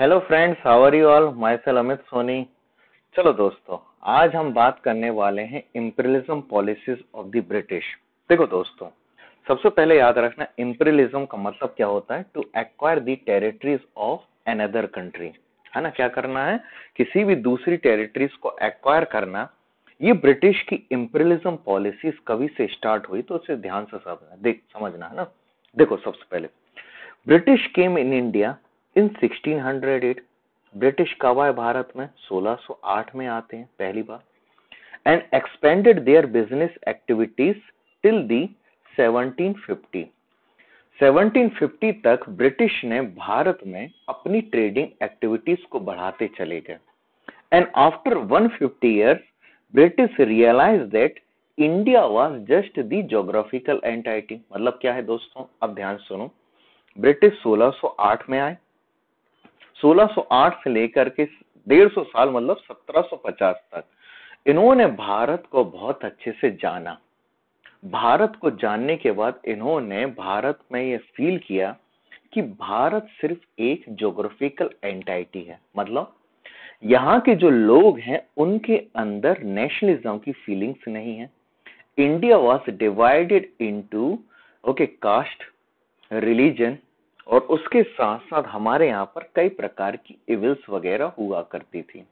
Hello friends, how are you all? Myself Amit Soni. चलो दोस्तों, आज हम बात करने वाले हैं imperialism policies of the British. देखो दोस्तों, सबसे पहले याद रखना इंपीरियलिज्म का मतलब क्या होता है। To acquire the territories of another country, है ना। क्या करना है? किसी भी दूसरी टेरिटरीज को एक्वायर करना। ये ब्रिटिश की इंपीरियलिज्म पॉलिसीज कभी से स्टार्ट हुई, तो उसे ध्यान से समझना है ना। देखो, सबसे पहले British came in India in 1608। British कब आए भारत में? 1608 में आते हैं पहली बार। And expanded their business activities till the 1750। 1750 तक ब्रिटिश ने भारत में अपनी ट्रेडिंग एक्टिविटीज को बढ़ाते चले गए। And after 150 years British realise that India was just the geographical entity. मतलब क्या है दोस्तों, अब ध्यान सुनो। ब्रिटिश 1608 में आए। 1608 से लेकर के 150 साल, मतलब 1750 तक इन्होंने भारत को बहुत अच्छे से जाना। भारत को जानने के बाद इन्होंने भारत में ये फील किया कि भारत सिर्फ एक ज्योग्राफिकल एंटाइटी है। मतलब यहाँ के जो लोग हैं उनके अंदर नेशनलिज्म की फीलिंग्स नहीं है। India was divided into caste, religion, और उसके साथ साथ हमारे यहाँ पर कई प्रकार की इविल्स वगैरह हुआ करती थी।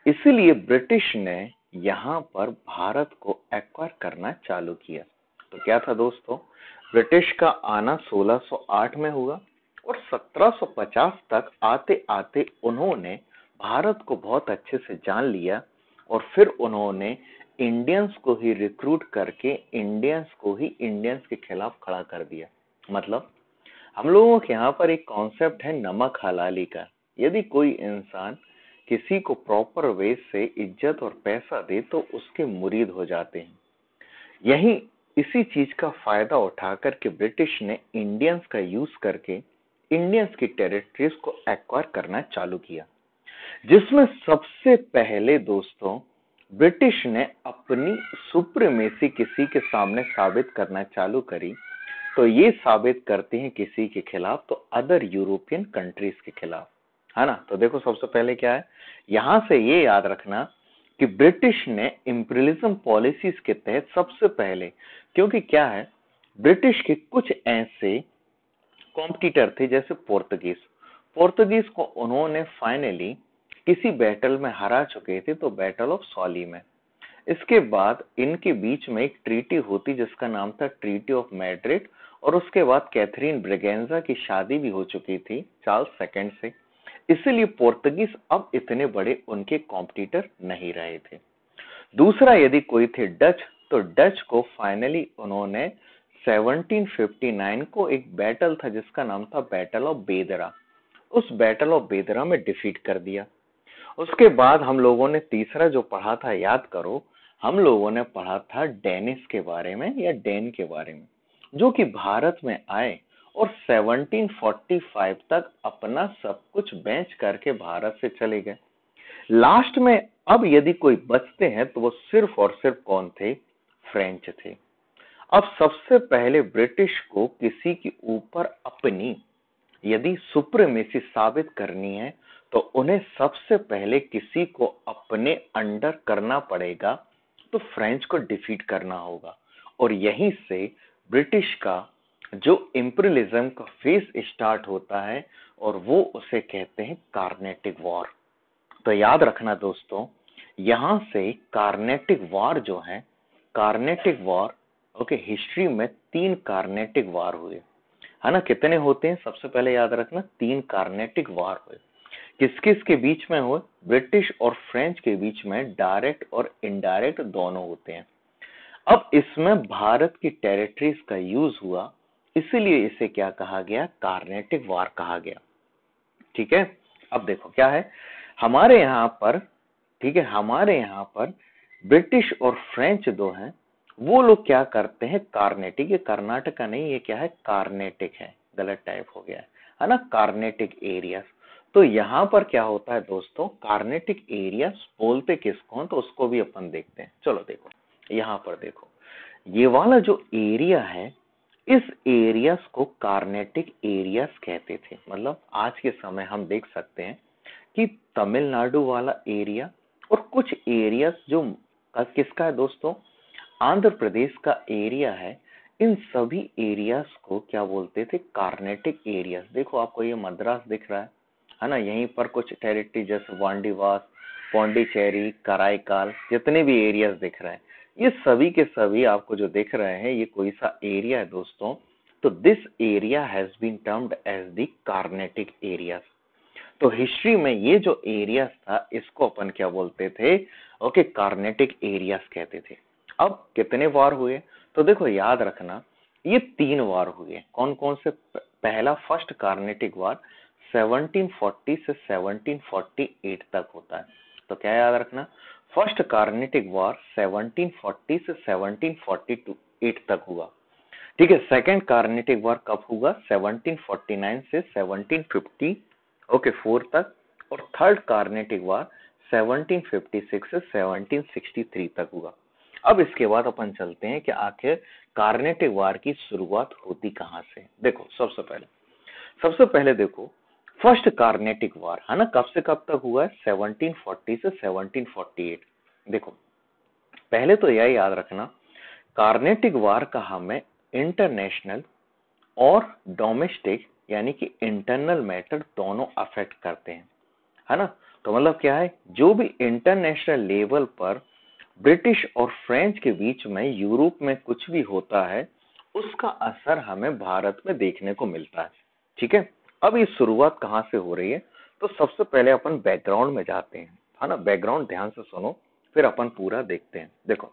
इसीलिए ब्रिटिश ने यहाँ पर भारत को एक्वायर करना चालू किया। तो क्या था दोस्तों, ब्रिटिश का आना 1608 में हुआ और 1750 तक आते आते उन्होंने भारत को बहुत अच्छे से जान लिया। और फिर उन्होंने इंडियंस को ही रिक्रूट करके इंडियंस को ही इंडियंस के खिलाफ खड़ा कर दिया। मतलब हम लोगों के यहाँ पर एक कॉन्सेप्ट है नमक हलाली का। यदि कोई इंसान किसी को प्रॉपर वे से इज्जत और पैसा दे तो उसके मुरीद हो जाते हैं। यही इसी चीज का फायदा उठाकर के ब्रिटिश ने इंडियंस का यूज करके इंडियंस की टेरिटरीज को एक्वायर करना चालू किया, जिसमें सबसे पहले दोस्तों ब्रिटिश ने अपनी सुप्रीमेसी किसी के सामने साबित करना चालू करी। तो ये साबित करते हैं किसी के खिलाफ, तो अदर यूरोपियन कंट्रीज के खिलाफ, है ना। तो देखो, सबसे पहले क्या है, यहां से ये याद रखना कि ब्रिटिश ने इंपीरियलिज्म पॉलिसीज के तहत सबसे पहले, क्योंकि क्या है, ब्रिटिश के कुछ ऐसे कॉम्पिटिटर थे जैसे पोर्तुगीज। पोर्तुगीज को उन्होंने फाइनली किसी बैटल में हरा चुके थे, तो बैटल ऑफ सॉली में। इसके बाद इनके बीच में एक ट्रीटी होती जिसका नाम था ट्रीटी ऑफ मैड्रिड, और उसके बाद कैथरीन ब्रिगेंजा की शादी भी हो चुकी थी चार्ल्स सेकंड से। इसीलिए पोर्तुगीज अब इतने बड़े उनके कॉम्पिटिटर नहीं रहे थे। दूसरा यदि कोई थे डच, तो डच को फाइनली उन्होंने 1759 को एक बैटल था जिसका नाम था बैटल ऑफ बेदरा, उस बैटल ऑफ बेदरा में डिफीट कर दिया। उसके बाद हम लोगों ने तीसरा जो पढ़ा था, याद करो, हम लोगों ने पढ़ा था डेनिस के बारे में या डेन के बारे में, जो कि भारत में आए और 1745 तक अपना सब कुछ बेच करके भारत से चले गए। लास्ट में अब यदि कोई बचते हैं तो वो सिर्फ और सिर्फ कौन थे? फ्रेंच थे। अब सबसे पहले ब्रिटिश को किसी के ऊपर अपनी यदि सुप्रीमेसी साबित करनी है तो उन्हें सबसे पहले किसी को अपने अंडर करना पड़ेगा, तो फ्रेंच को डिफीट करना होगा। और यहीं से ब्रिटिश का जो इंपीरियलिज्म का फेज स्टार्ट होता है, और वो उसे कहते हैं कार्नेटिक वॉर। तो याद रखना दोस्तों, यहां से कार्नेटिक वॉर जो है, कार्नेटिक वॉर हिस्ट्री में 3 कार्नेटिक वॉर हुए, है ना। कितने होते हैं? सबसे पहले याद रखना 3 कार्नेटिक वॉर हुए। किस किस के बीच में हुए? ब्रिटिश और फ्रेंच के बीच में डायरेक्ट और इनडायरेक्ट दोनों होते हैं। अब इसमें भारत की टेरिटरीज का यूज हुआ, इसीलिए इसे क्या कहा गया? कार्नेटिक वॉर कहा गया। ठीक है। अब देखो क्या है हमारे यहाँ पर, ठीक है, हमारे यहाँ पर ब्रिटिश और फ्रेंच दो हैं, वो लोग क्या करते हैं? कार्नेटिक, ये कर्नाटक का नहीं, ये क्या है? कार्नेटिक है, गलत टाइप हो गया है ना, कार्नेटिक एरिया। तो यहाँ पर क्या होता है दोस्तों, कार्नेटिक एरिया बोलते किसको, तो उसको भी अपन देखते हैं। चलो देखो, यहाँ पर देखो, ये वाला जो एरिया है, इस एरियाज को कार्नेटिक एरियाज कहते थे। मतलब आज के समय हम देख सकते हैं कि तमिलनाडु वाला एरिया और कुछ एरियाज जो किसका है दोस्तों, आंध्र प्रदेश का एरिया है, इन सभी एरियाज को क्या बोलते थे, कार्नेटिक एरियाज। देखो आपको ये मद्रास दिख रहा है ना, यहीं पर कुछ टेरिटरी जैसे वांडीवास, पौंडीचेरी, कराईकाल, जितने भी एरियाज दिख रहे हैं, ये सभी के सभी आपको जो दिख रहे हैं ये कोई सा एरिया है दोस्तों। तो this area has been termed as the Carnatic areas. तो हिस्ट्री में ये जो एरियाज था इसको अपन क्या बोलते थे, ओके, कार्नेटिक एरियाज कहते थे। अब कितने वार हुए, तो देखो याद रखना ये 3 वार हुए। कौन कौन से, पहला फर्स्ट कार्नेटिक वार 1740 से 1748 तक होता है। तो क्या याद रखना, फर्स्ट कार्नेटिक वार 1740 से 1748 तक हुआ। ठीक है, सेकंड कार्नेटिक वार कब हुआ, 1749 से 1750 ओके 4 तक, और थर्ड कार्नेटिक वार 1756 से 1763 तक हुआ। अब इसके बाद अपन चलते हैं कि आखिर कार्नेटिक वार की शुरुआत होती कहां से। देखो सबसे पहले देखो फर्स्ट कार्नेटिक वार है ना, कब से कब तक हुआ है, 1740 से 1748। देखो पहले तो यह याद रखना, कार्नेटिक वार का हमें इंटरनेशनल और डोमेस्टिक यानी कि इंटरनल मैटर दोनों अफेक्ट करते हैं, है ना। तो मतलब क्या है, जो भी इंटरनेशनल लेवल पर ब्रिटिश और फ्रेंच के बीच में यूरोप में कुछ भी होता है उसका असर हमें भारत में देखने को मिलता है। ठीक है, अब ये शुरुआत कहाँ से हो रही है, तो सबसे पहले अपन बैकग्राउंड में जाते हैं, है ना। बैकग्राउंड ध्यान से सुनो फिर अपन पूरा देखते हैं। देखो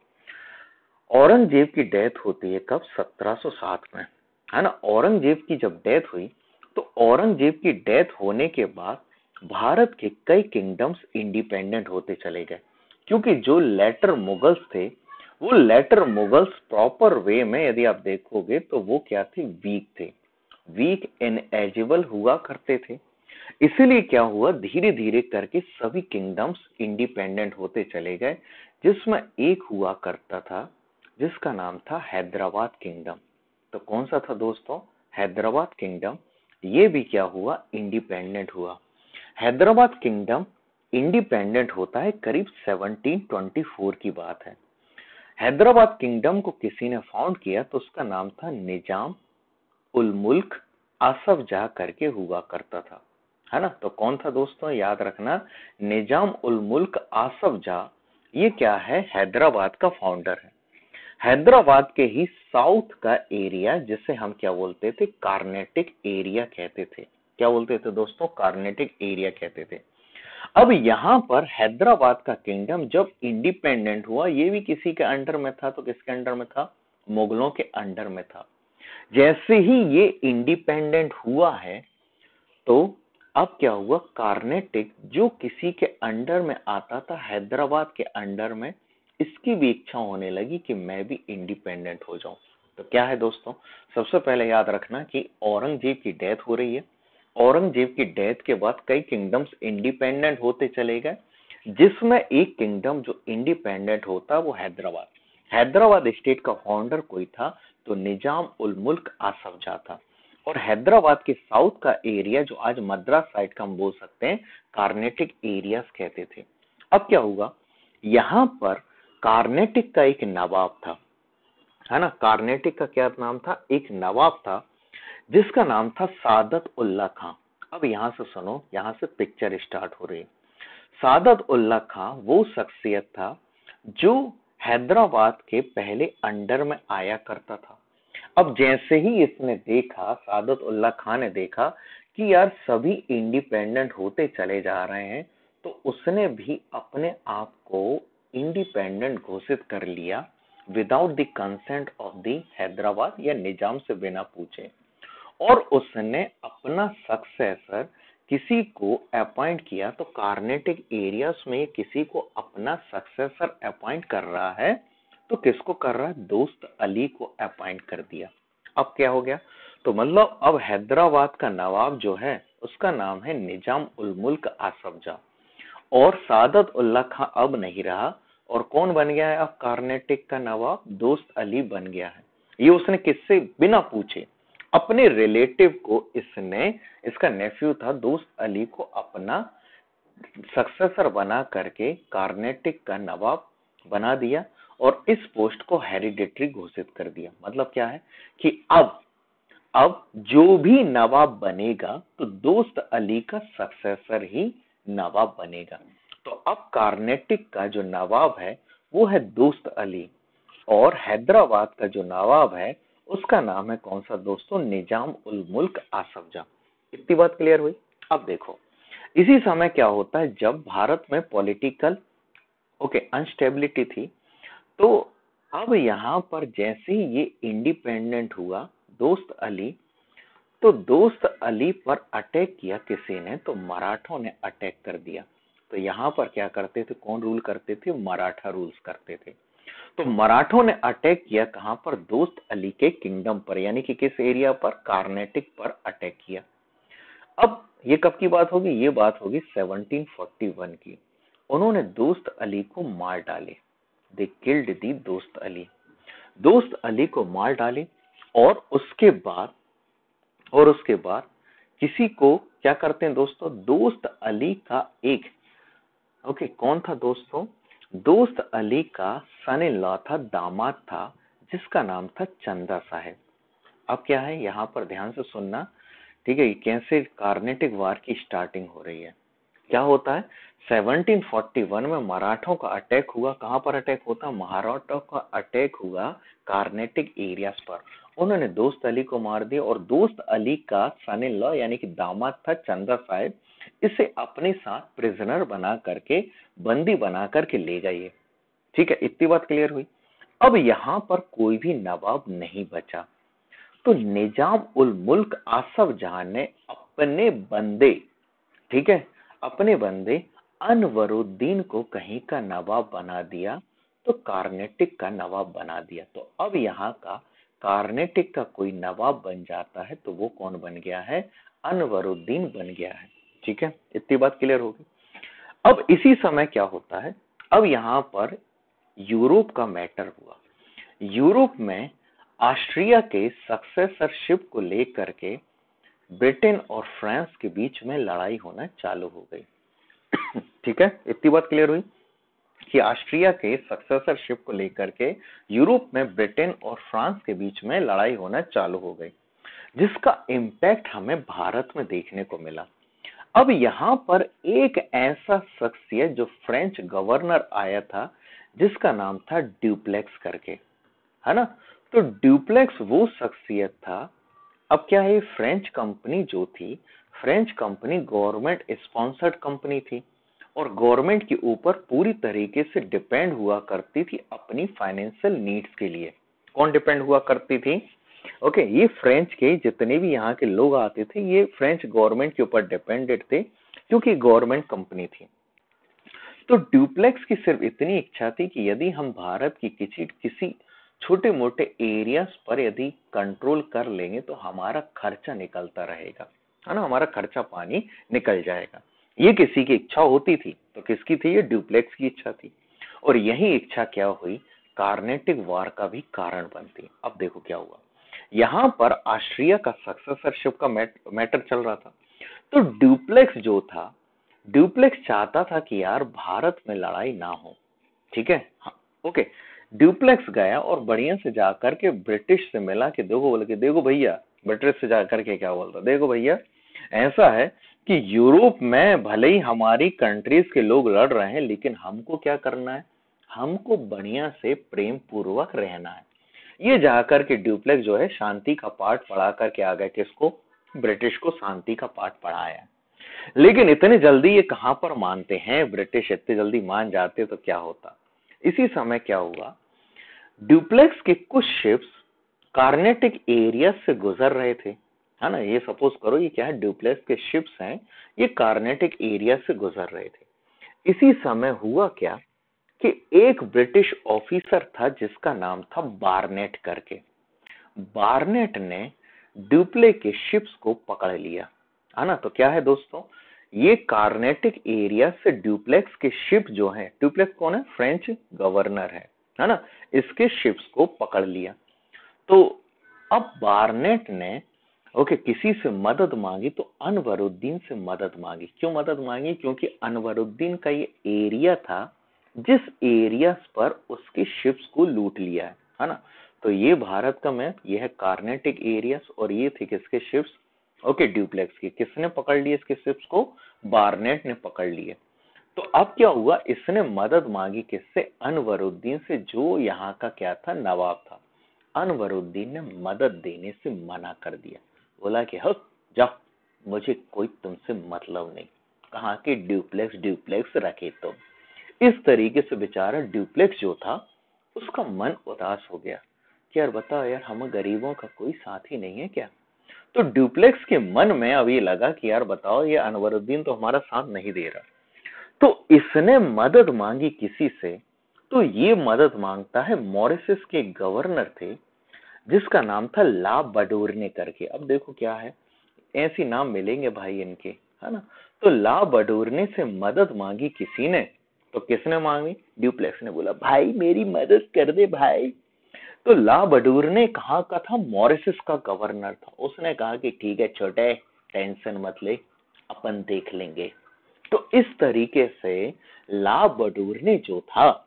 औरंगजेब की डेथ होती है कब, 1707 में, है ना। औरंगजेब की जब डेथ हुई तो औरंगजेब की डेथ होने के बाद भारत के कई किंगडम्स इंडिपेंडेंट होते चले गए, क्योंकि जो लेटर मुगल्स थे वो लेटर मुगल्स प्रॉपर वे में यदि आप देखोगे तो वो क्या थे, वीक थे, वीक इनएजिबल हुआ करते थे। इसीलिए क्या हुआ, धीरे धीरे करके सभी किंगडम्स इंडिपेंडेंट होते चले गए, जिसमें एक हुआ करता था जिसका नाम था हैदराबाद किंगडम। तो कौन सा था दोस्तों, हैदराबाद किंगडम। ये भी क्या हुआ, इंडिपेंडेंट हुआ। हैदराबाद किंगडम इंडिपेंडेंट होता है करीब 1724 की बात है। हैदराबाद किंगडम को किसी ने फाउंड किया तो उसका नाम था निजाम उल मुल्क आसफ जाह करके हुआ करता था, है ना। तो कौन था दोस्तों, याद रखना, निजाम उल मुल्क आसफ जाह, ये क्या है, हैदराबाद का फाउंडर है। हैदराबाद के ही साउथ का एरिया जिसे हम क्या बोलते थे, कार्नेटिक एरिया कहते थे। क्या बोलते थे दोस्तों, कार्नेटिक एरिया कहते थे। अब यहाँ पर हैदराबाद का किंगडम जब इंडिपेंडेंट हुआ, ये भी किसी के अंडर में था, तो किसके अंडर में था, मुगलों के अंडर में था। जैसे ही ये इंडिपेंडेंट हुआ है तो अब क्या हुआ, कार्नेटिक जो किसी के अंडर में आता था, हैदराबाद के अंडर में, इसकी भी इच्छा होने लगी कि मैं भी इंडिपेंडेंट हो जाऊं। तो क्या है दोस्तों, सबसे पहले याद रखना कि औरंगजेब की डेथ हो रही है। औरंगजेब की डेथ के बाद कई किंगडम्स इंडिपेंडेंट होते चले गए, जिसमें एक किंगडम जो इंडिपेंडेंट होता वो हैदराबाद। हैदराबाद स्टेट का फाउंडर कोई था तो निजाम उल मुल्क आसफ जाह था। और हैदराबाद के साउथ का एरिया जो आज मद्रास साइड का हम बोल सकते हैं, कार्नेटिक एरियाज कहते थे। अब क्या हुआ, यहाँ पर कार्नेटिक का एक नवाब था, है ना। कार्नेटिक का क्या नाम था, एक नवाब था जिसका नाम था सादत उल्ला खां। अब यहां से सुनो, यहां से पिक्चर स्टार्ट हो रही है। सादत उल्ला खां वो शख्सियत था जो हैदराबाद के पहले अंडर में आया करता था। अब जैसे ही इसने देखा, सादत उल्ला खां ने देखा कि यार सभी इंडिपेंडेंट होते चले जा रहे हैं, तो उसने भी अपने आप को इंडिपेंडेंट घोषित कर लिया without the consent of the Hyderabad, या निजाम से बिना पूछे। और उसने अपना सक्सेसर किसी को अपॉइंट किया। तो कार्नेटिक एरियाज में किसी को अपना सक्सेसर अपॉइंट कर रहा है, तो किसको कर रहा है, दोस्त अली को अपॉइंट कर दिया। अब क्या हो गया, तो मतलब अब हैदराबाद का नवाब जो है उसका नाम है निजाम उल मुल्क आसफ जाह, और सादत उल्ला खां अब नहीं रहा, और कौन बन गया है अब कार्नेटिक का नवाब, दोस्त अली बन गया है। ये उसने किससे, बिना पूछे अपने रिलेटिव को, इसने, इसका नेफ्यू था दोस्त अली को अपना सक्सेसर बना करके कार्नेटिक का नवाब बना दिया और इस पोस्ट को हेरिडेटरी घोषित कर दिया। मतलब क्या है कि अब जो भी नवाब बनेगा तो दोस्त अली का सक्सेसर ही नवाब बनेगा। तो अब कार्नेटिक का जो नवाब है वो है दोस्त अली, और हैदराबाद का जो नवाब है उसका नाम है कौन सा दोस्तों, निजाम उल मुल्क आसफ जंग। इतनी बात क्लियर हुई। अब देखो इसी समय क्या होता है, जब भारत में पॉलिटिकल अनस्टेबिलिटी थी, तो अब यहाँ पर जैसे ही ये इंडिपेंडेंट हुआ दोस्त अली, तो दोस्त अली पर अटैक किया किसी ने, तो मराठों ने अटैक कर दिया। तो यहाँ पर क्या करते थे, कौन रूल करते थे, मराठा रूल्स करते थे। तो मराठों ने अटैक किया कहां पर, दोस्त अली के किंगडम पर, यानी कि किस एरिया पर, कार्नेटिक पर अटैक किया। अब ये कब की बात होगी, ये बात होगी 1741 की। उन्होंने दोस्त अली को मार डाले, दे किल्ड दी दोस्त अली, दोस्त अली को मार डाले। और उसके बाद किसी को क्या करते हैं दोस्तों, दोस्त अली का एक कौन था दोस्तों, दोस्त अली का सन इन लॉ था, दामाद था, जिसका नाम था चंदा साहेब। अब क्या है यहाँ पर ध्यान से सुनना, ठीक है, कैसे कार्नेटिक वार की स्टार्टिंग हो रही है। क्या होता है, 1741 में मराठों का अटैक हुआ। कहां पर अटैक होता, मराठों का अटैक हुआ कार्नेटिक एरियाज पर। उन्होंने दोस्त अली को मार दिया, और दोस्त अली का सन इन लॉ यानी कि दामाद था चंदा साहेब, इसे अपने साथ प्रिजनर बना करके, बंदी बना करके ले गए। ठीक है, इतनी बात क्लियर हुई। अब यहाँ पर कोई भी नवाब नहीं बचा, तो निजाम उल मुल्क आसफ जहां ने अपने बंदे, ठीक है, अपने बंदे अनवरुद्दीन को कहीं का नवाब बना दिया, तो कार्नेटिक का नवाब बना दिया। तो अब यहाँ का कार्नेटिक का कोई नवाब बन जाता है, तो वो कौन बन गया है, अनवरुद्दीन बन गया है। ठीक है, इतनी बात क्लियर होगी। अब इसी समय क्या होता है, अब यहाँ पर यूरोप का मैटर हुआ। यूरोप में ऑस्ट्रिया के सक्सेसरशिप को लेकर के ब्रिटेन और फ्रांस के बीच में लड़ाई होना चालू हो गई। ठीक है, इतनी बात क्लियर हुई कि ऑस्ट्रिया के सक्सेसरशिप को लेकर के यूरोप में ब्रिटेन और फ्रांस के बीच में लड़ाई होना चालू हो गई, जिसका इम्पैक्ट हमें भारत में देखने को मिला। अब यहाँ पर एक ऐसा शख्सियत जो फ्रेंच गवर्नर आया था, जिसका नाम था ड्यूप्लेक्स करके, है ना। तो ड्यूप्लेक्स वो शख्सियत था। अब क्या है, फ्रेंच कंपनी जो थी, French company government sponsored company थी, और गवर्नमेंट के ऊपर पूरी तरीके से डिपेंड हुआ करती थी अपनी फाइनेंशियल नीड्स के लिए। कौन डिपेंड हुआ करती थी, ये फ्रेंच के जितने भी यहाँ के लोग आते थे, ये फ्रेंच गवर्नमेंट के ऊपर डिपेंडेड थे, क्योंकि गवर्नमेंट कंपनी थी। तो ड्यूप्लेक्स की सिर्फ इतनी इच्छा थी कि यदि हम भारत की किसी छोटे मोटे एरियाज पर यदि कंट्रोल कर लेंगे, तो हमारा खर्चा निकलता रहेगा, है ना, हमारा खर्चा पानी निकल जाएगा। ये किसी की इच्छा होती थी, तो किसकी थी, ये ड्यूप्लेक्स की इच्छा थी। और यही इच्छा क्या हुई, कार्नेटिक वार का भी कारण बनती। अब देखो क्या हुआ, यहाँ पर ऑस्ट्रिया का सक्सेसरशिप का मैटर चल रहा था। तो ड्यूप्लेक्स जो था, ड्यूप्लेक्स चाहता था कि यार भारत में लड़ाई ना हो। ठीक है, हाँ, ड्यूप्लेक्स गया और बढ़िया से जाकर के ब्रिटिश से मिला कि देखो, बोले कि देखो भैया, ब्रिटिश से जाकर के क्या बोलता, देखो भैया ऐसा है कि यूरोप में भले ही हमारी कंट्रीज के लोग लड़ रहे हैं, लेकिन हमको क्या करना है, हमको बढ़िया से प्रेम पूर्वक रहना है। ये जाकर के ड्यूप्लेक्स जो है शांति का पाठ पढ़ा करके आ गए, किसको, ब्रिटिश को शांति का पाठ पढ़ाया। लेकिन इतने जल्दी ये कहां पर मानते हैं, ब्रिटिश इतने जल्दी मान जाते तो क्या होता। इसी समय क्या हुआ, ड्यूप्लेक्स के कुछ शिप्स कार्नेटिक एरिया से गुजर रहे थे, है ना। ये सपोज करो ये क्या है, ड्यूप्लेक्स के शिप्स हैं, ये कार्नेटिक एरिया से गुजर रहे थे। इसी समय हुआ क्या कि एक ब्रिटिश ऑफिसर था जिसका नाम था बार्नेट करके। बार्नेट ने ड्यूप्ले के शिप्स को पकड़ लिया, है ना। तो क्या है दोस्तों, ये कार्नेटिक एरिया से ड्यूप्लेक्स के शिप जो है, ड्यूप्लेक्स कौन है, फ्रेंच गवर्नर है ना, इसके शिप्स को पकड़ लिया। तो अब बार्नेट ने ओके किसी से मदद मांगी, तो अनवरुद्दीन से मदद मांगी। क्यों मदद मांगी? क्योंकि अनवरुद्दीन का ये एरिया था जिस एरिया पर उसके शिप्स को लूट लिया है ना। तो ये भारत का मैप, ये है कार्नेटिक एरियाज, और ये थे किसके शिप्स? ओके, ड्यूप्लेक्स की। किसने पकड़ लिए इसके शिप्स को? बार्नेट ने पकड़ लिए। तो अब क्या हुआ, इसने मदद मांगी किससे? अनवरुद्दीन से, जो यहाँ का क्या था? नवाब था। अनवरुद्दीन ने मदद देने से मना कर दिया, बोला कि हट जाओ, मुझे कोई तुमसे मतलब नहीं। कहाँ के ड्यूप्लेक्स ड्यूप्लेक्स रखे तो। इस तरीके से बेचारा ड्यूप्लेक्स जो था उसका मन उदास हो गया कि यार बताओ यार, हम गरीबों का कोई साथी नहीं है क्या? तो ड्यूप्लेक्स के मन में अब ये लगा कि यार बताओ, ये अनवरुद्दीन तो हमारा साथ नहीं दे रहा। तो इसने मदद मांगी किसी से, तो ये मदद मांगता है मॉरिशस के गवर्नर थे जिसका नाम था ला बडोरने करके। अब देखो क्या है, ऐसी नाम मिलेंगे भाई इनके, है ना। तो ला बडोरने से मदद मांगी किसी ने, तो किसने मांगी? ड्यूप्लेक्स ने बोला भाई मेरी मदद कर दे भाई। तो ला बडोरने कहाँ का था? मॉरिशस का गवर्नर था। उसने कहा कि ठीक है छोटे, टेंशन मत ले, अपन देख लेंगे। तो इस तरीके से ला बडोरने जो था,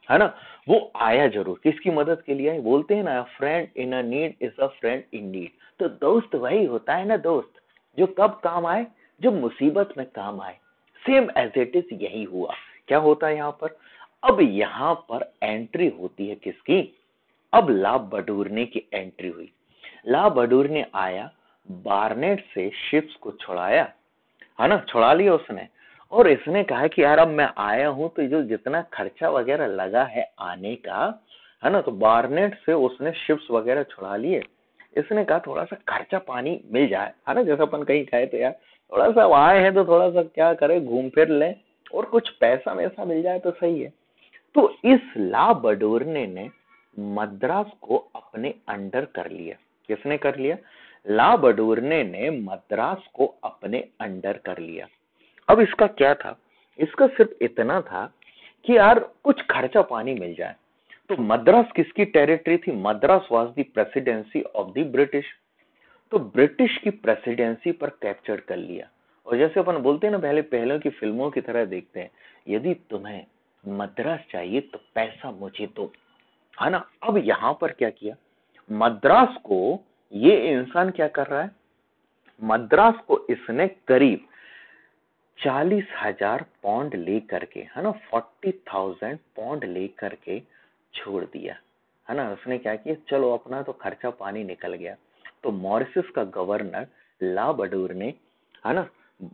है ना, वो आया जरूर। किसकी मदद के लिए आए? बोलते हैं ना, friend in a need is a friend in need. तो दोस्त वही होता है ना दोस्त, जो कब काम आए? जब मुसीबत में काम आए। सेम एज इट इज यही हुआ। क्या होता है यहाँ पर? अब यहाँ पर एंट्री होती है किसकी? अब ला बडूरने की एंट्री हुई। ला बडूरने आया, बार्नेट से शिप्स को छुड़ाया, है ना, छुड़ा लिया उसने। और इसने कहा कि यार अब मैं आया हूं, तो जो जितना खर्चा वगैरह लगा है आने का, है ना, तो बार्नेट से उसने शिप्स वगैरह छुड़ा लिए। इसने कहा थोड़ा सा खर्चा पानी मिल जाए, है ना, जैसे अपन कहीं गए तो यार थोड़ा सा आए हैं तो थोड़ा सा क्या करे, घूम फिर लें, और कुछ पैसा वैसा मिल जाए तो सही है। तो इस ला बडोरने ने मद्रास को अपने अंडर कर लिया। किसने कर लिया? ला बडोरने ने मद्रास को अपने अंडर कर लिया। अब इसका क्या था? इसका सिर्फ इतना था कि यार कुछ खर्चा पानी मिल जाए। तो मद्रास किसकी टेरिटरी थी? Madras was the presidency of the British. तो ब्रिटिश की प्रेसिडेंसी पर कैप्चर कर लिया। और जैसे अपन बोलते हैं ना, पहले पहले की फिल्मों की तरह देखते हैं, यदि तुम्हें मद्रास चाहिए तो पैसा मुझे दो, है ना। अब यहां पर क्या किया, मद्रास को ये इंसान क्या कर रहा है? मद्रास को इसने करीब 40,000 पौंड लेकर के, है ना, 40,000 पौंड लेकर के छोड़ दिया, है ना। उसने क्या किया, चलो अपना तो खर्चा पानी निकल गया। तो मॉरिशस का गवर्नर ला बडूर ने, है ना,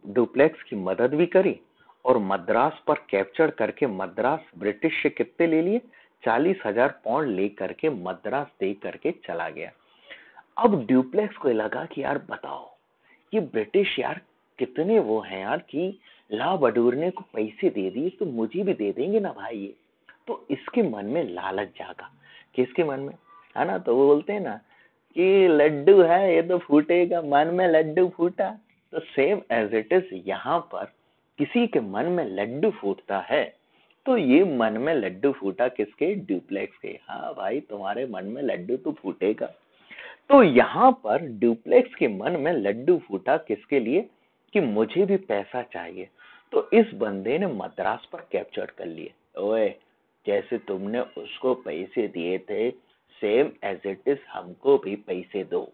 डुप्लेक्स की मदद भी करी, और मद्रास पर कैप्चर करके मद्रास ब्रिटिश से कितने ले लिए? 40,000 पौंड लेकर के मद्रास दे करके चला गया। अब ड्यूप्लेक्स को लगा कि यार बताओ, ये ब्रिटिश यार कितने वो हैं यार, कि ला बडूरने को पैसे दे दिए तो मुझे भी दे देंगे ना भाई ये। तो इसके मन में लालच जागा। किसके मन में? है ना, तो वो बोलते हैं ना कि लड्डू है ये तो फूटेगा, मन में लड्डू फूटा। तो सेम एज इट इज यहाँ पर किसी के मन में लड्डू फूटता है, तो ये मन में लड्डू फूटा किसके? ड्यूप्लेक्स के। हाँ भाई, तुम्हारे मन में लड्डू तो फूटेगा। तो यहाँ पर ड्यूप्लेक्स के मन में लड्डू फूटा किसके लिए? कि मुझे भी पैसा चाहिए। तो इस बंदे ने मद्रास पर कैप्चर कर लिए। ओए, जैसे तुमने उसको पैसे दिए थे, सेम एज इट इज हमको भी पैसे दो।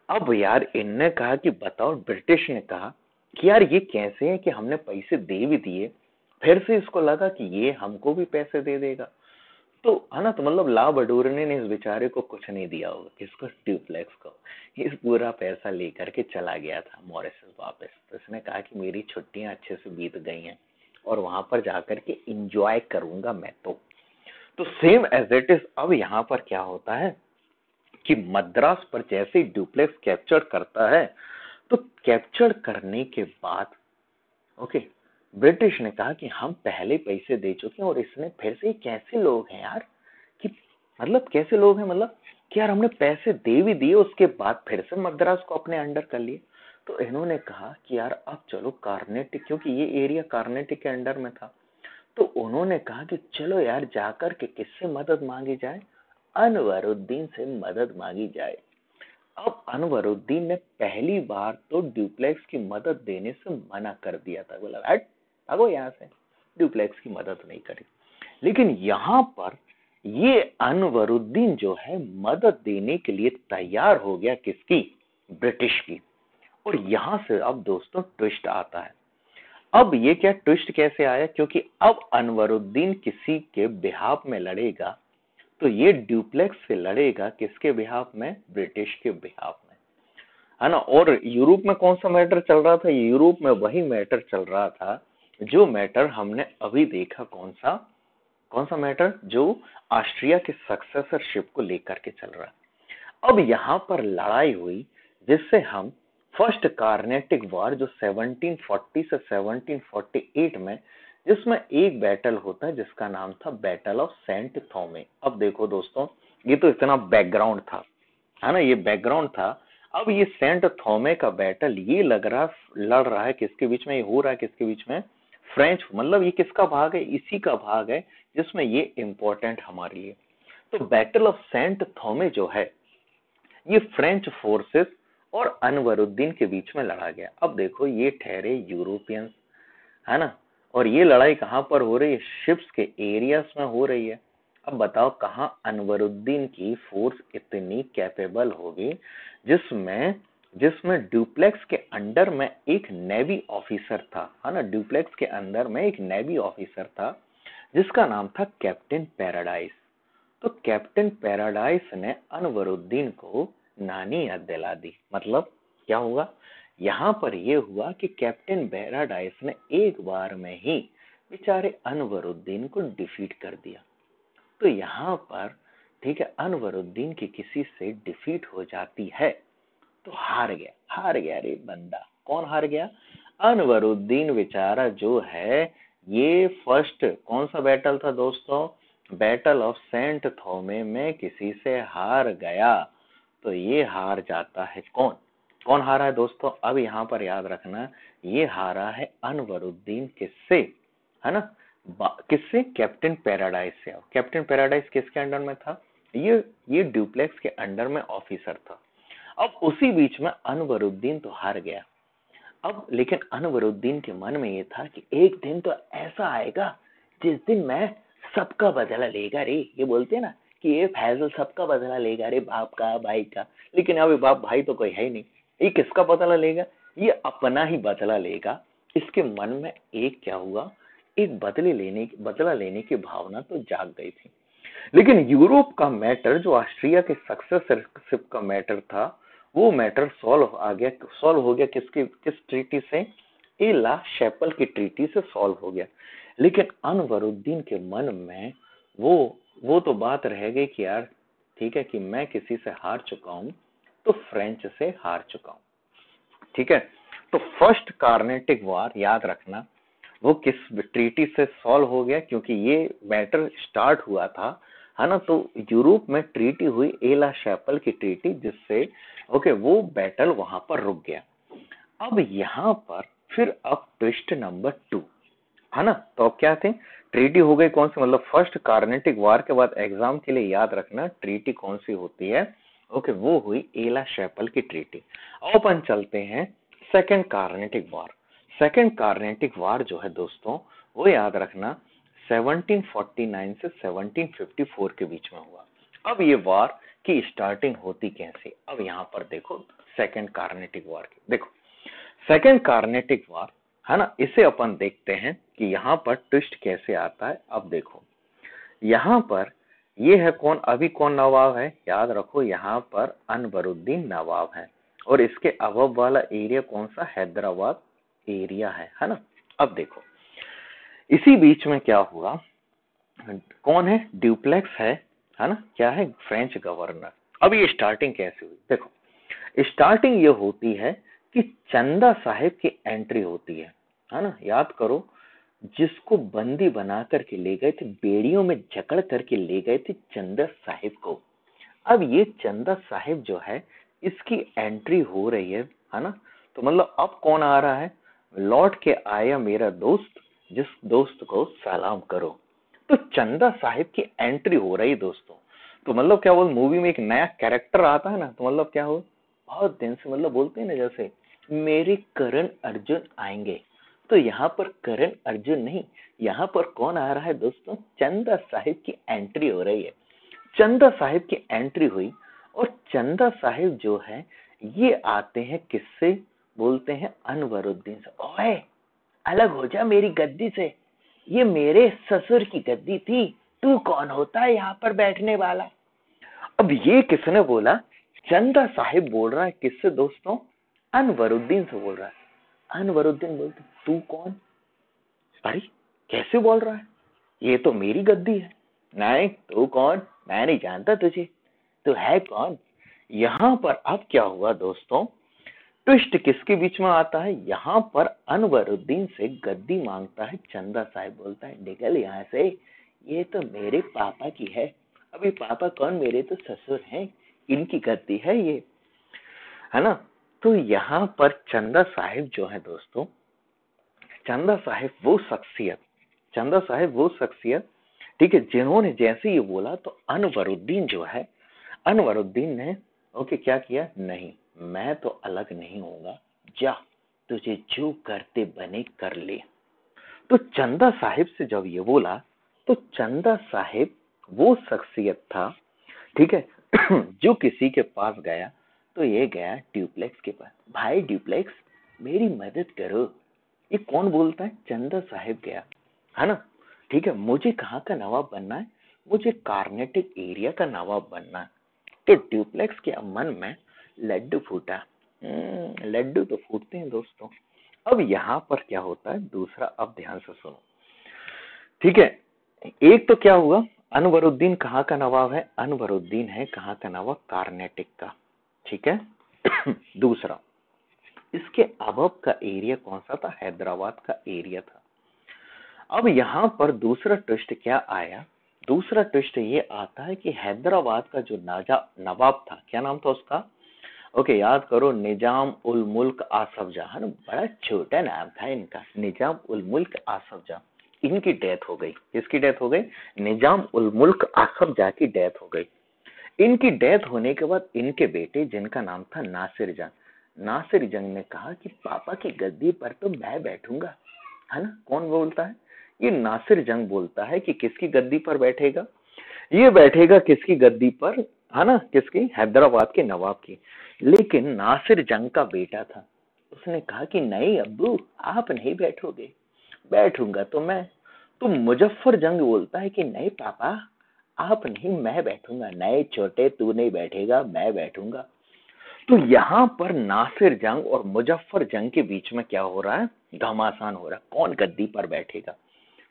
अब यार इनने कहा कि बताओ, ब्रिटिश ने कहा कि यार ये कैसे है कि हमने पैसे दे भी दिए, फिर से इसको लगा कि ये हमको भी पैसे दे देगा। तो है ना, तो मतलब ला बडूरने ने इस बेचारे को कुछ नहीं दिया होगा, किसको? ड्यूप्लेक्स को। इस पूरा पैसा लेकर के चला गया था मॉरिशस वापस। तो इसने कहा कि मेरी छुट्टियां अच्छे से बीत गई हैं और वहां पर जाकर के इंजॉय करूंगा मैं तो सेम एज इट इज अब यहाँ पर क्या होता है कि मद्रास पर जैसे ही ड्यूप्लेक्स कैप्चर करता है, तो कैप्चर करने के बाद ओके, ब्रिटिश ने कहा कि हम पहले पैसे दे चुके हैं, और इसने फिर से, कैसे लोग हैं यार, कि मतलब कैसे लोग हैं, मतलब कि यार हमने पैसे दे भी दिए, उसके बाद फिर से मद्रास को अपने अंडर कर लिए। तो इन्होंने कहा कि यार अब चलो कार्नेटिक, क्योंकि ये एरिया कार्नेटिक के अंडर में था, तो उन्होंने कहा कि चलो यार जाकर के किससे मदद मांगी जाए? अनवरुद्दीन से मदद मांगी जाए। अब अनवरुद्दीन ने पहली बार तो ड्यूप्लेक्स की मदद देने से मना कर दिया था, बोला हट भागो यहाँ से, ड्यूप्लेक्स की मदद नहीं करी। लेकिन यहाँ पर ये अनवरुद्दीन जो है मदद देने के लिए तैयार हो गया, किसकी? ब्रिटिश की। और यहां से अब दोस्तों ट्विस्ट आता है। अब ये क्या ट्विस्ट कैसे आया? क्योंकि अब अनवरुद्दीन किसी के बिहाफ में लड़ेगा, तो ये ड्यूप्लेक्स से लड़ेगा किसके बिहाफ में? ब्रिटिश के बिहाफ में, है ना। और यूरोप में कौन सा मैटर चल रहा था? यूरोप में वही मैटर चल रहा था जो मैटर हमने अभी देखा। कौन सा मैटर? जो ऑस्ट्रिया के सक्सेसरशिप को लेकर के चल रहा है। अब यहाँ पर लड़ाई हुई जिससे हम फर्स्ट कार्नेटिक वॉर, जो 1740 से 1748 में, जिसमें एक बैटल होता है जिसका नाम था बैटल ऑफ सेंट थॉमे। अब देखो दोस्तों, ये तो इतना बैकग्राउंड था, है ना, ये बैकग्राउंड था। अब ये सेंट थॉमे का बैटल ये लड़ रहा है किसके बीच में? ये हो रहा है किसके बीच में? फ्रेंच, मतलब ये किसका भाग है? इसी का भाग है जिसमें ये इंपॉर्टेंट हमारे लिए। तो बैटल ऑफ सेंट थॉमे जो है ये फ्रेंच फोर्सेस और अनवरुद्दीन के बीच में लड़ा गया। अब देखो, ये ठहरे यूरोपियंस, है ना, और ये लड़ाई कहां पर हो रही है? शिप्स के एरियाज में हो रही है। अब बताओ कहां अनवरुद्दीन की फोर्स इतनी कैपेबल होगी जिसमें जिसमें ड्यूप्लेक्स के अंडर में एक नेवी ऑफिसर था, है ना, ड्यूप्लेक्स के अंदर में एक नेवी ऑफिसर था जिसका नाम था कैप्टन पैराडाइस। तो कैप्टन पैराडाइस ने अनवरुद्दीन को नानी याद दिला दी। मतलब क्या हुआ? यहाँ पर यह हुआ कि कैप्टन पैराडाइस ने एक बार में ही बेचारे अनवरुद्दीन को डिफीट कर दिया। तो यहाँ पर ठीक है, अनवरुद्दीन की किसी से डिफीट हो जाती है तो हार गया रे बंदा। कौन हार गया? अनवरुद्दीन बेचारा जो है। ये फर्स्ट कौन सा बैटल था दोस्तों? बैटल ऑफ सेंट थॉमे में किसी से हार गया। तो ये हार जाता है कौन हारा है दोस्तों? अब यहाँ पर याद रखना, ये हारा है अनवरुद्दीन किससे, है ना, किससे? कैप्टन पैराडाइस से। कैप्टन पैराडाइस किसके अंडर में था? ये ड्यूप्लेक्स के अंडर में ऑफिसर था। अब उसी बीच में अनवरुद्दीन तो हार गया। अब लेकिन अनवरुद्दीन के मन में ये था कि एक दिन तो ऐसा आएगा जिस दिन मैं सबका बदला लेगा रे। ये बोलते हैं ना कि ये फैजल सबका बदला लेगा रे, बाप का, भाई का। लेकिन अभी बाप भाई तो कोई है ही नहीं, ये किसका बदला लेगा? ये अपना ही बदला लेगा। इसके मन में एक क्या हुआ? एक बदला लेने की भावना तो जाग गई थी। लेकिन यूरोप का मैटर, जो ऑस्ट्रिया के सक्सेसरशिप का मैटर था, वो मैटर सॉल्व हो गया किस ट्रीटी से? एला शैपल की ट्रीटी से सॉल्व हो गया। लेकिन अनवरुद्दीन के मन में वो तो बात रह गई कि यार ठीक है कि मैं किसी से हार चुका हूं, तो फ्रेंच से हार चुका हूं। ठीक है, तो फर्स्ट कार्नेटिक वॉर याद रखना, वो किस ट्रीटी से सॉल्व हो गया? क्योंकि ये मैटर स्टार्ट हुआ था, है ना, तो यूरोप में ट्रीटी हुई, एला शैपल की ट्रीटी, जिससे वो बैटल वहां पर रुक गया। अब यहाँ पर फिर अब ट्विस्ट नंबर 2, है ना। तो अब क्या थे? ट्रीटी हो गई कौन सी? मतलब फर्स्ट कार्नेटिक वॉर के बाद एग्जाम के लिए याद रखना ट्रीटी कौन सी होती है। वो हुई एला शैपल की ट्रीटी। अब अपन चलते हैं second Carnatic war. Second Carnatic war जो है दोस्तों, वो याद रखना 1749 से 1754 के बीच में हुआ। अब ये वॉर की स्टार्टिंग होती कैसे? अब यहाँ पर देखो सेकेंड कार्नेटिक वॉर की। देखो सेकेंड कार्नेटिक वॉर, है ना, इसे अपन देखते हैं कि यहाँ पर ट्विस्ट कैसे आता है। अब देखो यहाँ पर ये है कौन? अभी कौन नवाब है? याद रखो यहाँ पर अनवरुद्दीन नवाब है। और इसके अबव वाला एरिया कौन सा? हैदराबाद एरिया है ना। अब देखो इसी बीच में क्या हुआ? कौन है? ड्यूप्लेक्स है ना, क्या है? French governor. अब ये स्टार्टिंग कैसे हुई? देखो स्टार्टिंग ये होती है कि चंदा साहिब की एंट्री होती है ना। याद करो, जिसको बंदी बना करके ले गए थे, बेड़ियों में जकड़ करके ले गए थे चंदा साहिब को। अब ये चंदा साहिब जो है, इसकी एंट्री हो रही है ना। तो मतलब अब कौन आ रहा है? लौट के आया मेरा दोस्त, जिस दोस्त को सलाम करो। तो चंदा साहिब की एंट्री हो रही दोस्तों। तो मतलब क्या बोल, मूवी में एक नया कैरेक्टर आता है ना, तो मतलब क्या हो, बहुत दिन से मतलब बोलते हैं ना जैसे मेरे करण अर्जुन आएंगे, तो यहाँ पर करण अर्जुन नहीं, यहाँ पर कौन आ रहा है दोस्तों, चंदा साहिब की एंट्री हो रही है। चंदा साहिब की एंट्री हुई और चंदा साहिब जो है ये आते हैं किससे, बोलते हैं अनवरुद्दीन से। ओए अलग हो जा मेरी गद्दी से, ये मेरे ससुर की गद्दी थी, तू कौन होता है यहाँ पर बैठने वाला। अब ये किसने बोला, चंदा साहिब बोल रहा है किससे दोस्तों, अनवरुद्दीन से बोल रहा है। अनवरुद्दीन बोलते तू कौन, अरे कैसे बोल रहा है, ये तो मेरी गद्दी है। नहीं तू कौन, मैं नहीं जानता तुझे, तू है कौन। यहाँ पर अब क्या हुआ दोस्तों, ट्विस्ट किसके बीच में आता है, यहाँ पर अनवरुद्दीन से गद्दी मांगता है चंदा साहिब, बोलता है निकल यहाँ से, ये तो मेरे पापा की है। अभी पापा कौन, मेरे तो ससुर हैं, इनकी गद्दी है ये, है ना। तो यहाँ पर चंदा साहिब जो है दोस्तों, चंदा साहिब वो शख्सियत, चंदा साहिब वो शख्सियत, ठीक है, जिन्होंने जैसे ये बोला तो अनवरुद्दीन जो है, अनवरुद्दीन ने ओके क्या किया, नहीं मैं तो अलग नहीं होऊंगा, जा तुझे जो करते बने कर ले। तो चंदा साहिब से जब ये बोला तो चंदा साहिब वो शख्सियत था, ठीक है, जो किसी के पास गया तो ये गया ड्यूप्लेक्स के पास, भाई ड्यूप्लेक्स मेरी मदद करो। ये कौन बोलता है, चंदा साहिब गया, है ना, ठीक है, मुझे कहाँ का नवाब बनना है, मुझे कार्नेटिक एरिया का नवाब बनना है। तो ड्यूप्लेक्स के मन में लड्डू फूटा। लड्डू तो फूटते हैं दोस्तों। अब यहाँ पर क्या होता है दूसरा, अब ध्यान से सुनो, ठीक है, एक तो क्या हुआ, अनवरुद्दीन कहाँ का नवाब है, अनवरुद्दीन है कहाँ का नवाब, कार्नेटिक का, ठीक है। दूसरा, इसके अबव का एरिया कौन सा था, हैदराबाद का एरिया था। अब यहाँ पर दूसरा ट्विस्ट क्या आया, दूसरा ट्विस्ट ये आता है कि हैदराबाद का जो नवाब था, क्या नाम था उसका, ओके याद करो, निजाम उल मुल्क आसफ जहां, बड़ा छोटा नाम था इनका, निजाम उल मुल्क आसफ जहां। इनकी डेथ हो गई, किसकी डेथ हो गई, निजाम उल मुल्क आसफ जहां की डेथ हो गई। इनकी डेथ होने के बाद इनके बेटे जिनका नाम था नासिर जंग, नासिर जंग ने कहा कि पापा की गद्दी पर तो मैं बैठूंगा, है ना। कौन बोलता है, ये नासिर जंग बोलता है कि किसकी गद्दी पर बैठेगा, ये बैठेगा किसकी गद्दी पर, है ना, किसकी, हैदराबाद के नवाब की। लेकिन नासिर जंग का बेटा था, उसने कहा कि नहीं अब्बू आप नहीं बैठोगे, बैठूंगा तो मैं। तो मुजफ्फर जंग बोलता है कि नहीं पापा आप नहीं, मैं बैठूंगा, नहीं छोटे तू नहीं बैठेगा, मैं बैठूंगा। तो यहाँ पर नासिर जंग और मुजफ्फर जंग के बीच में क्या हो रहा है, घमासान हो रहा है, कौन गद्दी पर बैठेगा।